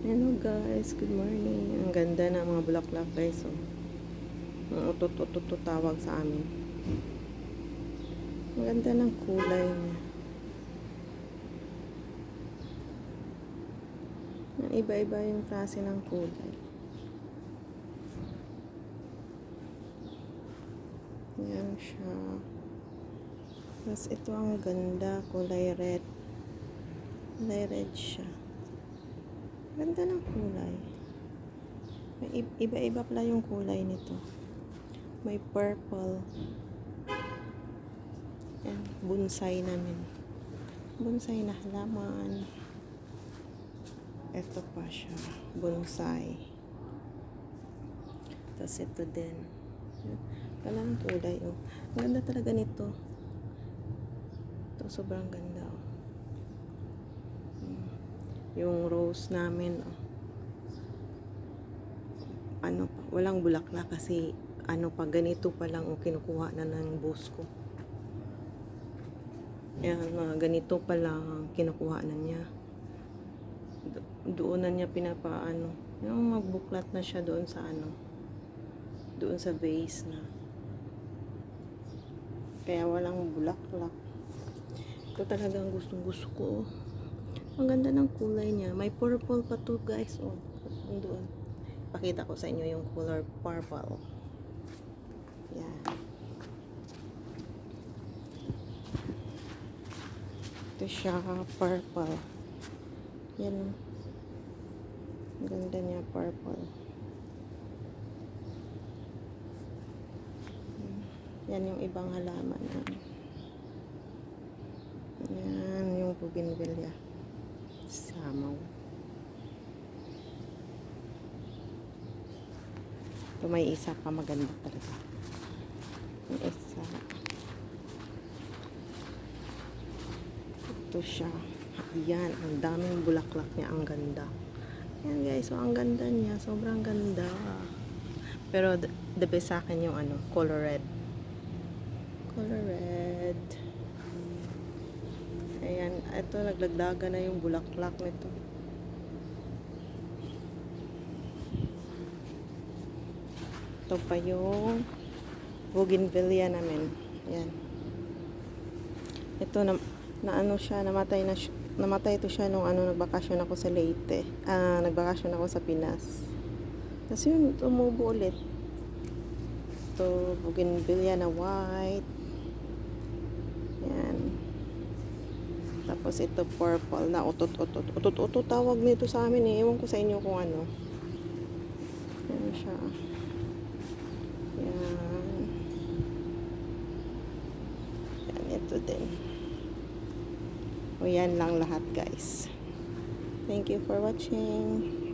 Hello guys, good morning. Ang ganda ng mga bulaklak guys. Oh. Ang utot-utot tawag sa amin. Ang ganda ng kulay niya. Iba-iba yung klase ng kulay. Yan siya. Tapos ito ang ganda, kulay red. Kulay red siya. Ganda ng kulay. May iba-iba pala yung kulay nito. May purple. Yan, bonsai namin. Bonsai na halaman. Ito pa siya, bonsai. Tapos ito din. Walang kulay, oh. Ang ganda talaga nito. Ito, sobrang ganda, oh. Yung rose namin, oh. Ano pa, walang bulaklak kasi ano pa, ganito pa lang, oh, kinukuha na ng boss ko. Yan, mga ganito pa lang kinukuha na niya. Doon na niya pinapaano. Yung magbuklat na siya doon sa ano. Doon sa vase na. Kaya walang bulaklak. Ito talagang gustong-gusto ko. Ang ganda ng kulay niya. May purple pa to guys. Oh, doon. Pakita ko sa inyo yung color purple. Yan. Ito siya, purple. Yan. Ang ganda niya, purple. Yan yung ibang halaman. Yan yung bougainvillea. Samaw. Ito may isa pa maganda talaga. May isa. Ito siya. Yan. Ang daming bulaklak niya. Ang ganda. Yan guys. So ang ganda niya. Sobrang ganda. Pero the best sa akin yung ano, color red. Color red. Ayan. Ito naglagdaga na yung bulaklak nito. Ito pa yung bougainvillea namin. Yan. Ito na ano siya, namatay ito siya nung ano, nagbakasyon ako sa Leyte. Nagbakasyon ako sa Pinas. Tapos yun, tumubo ulit. Ito, bougainvillea na white. Yan. Tapos ito purple na utot-utot. Utot-utot tawag nito sa amin eh. Ewan ko sa inyo kung ano. Yan siya. Yan. Yan, ito din. O yan lang lahat guys. Thank you for watching.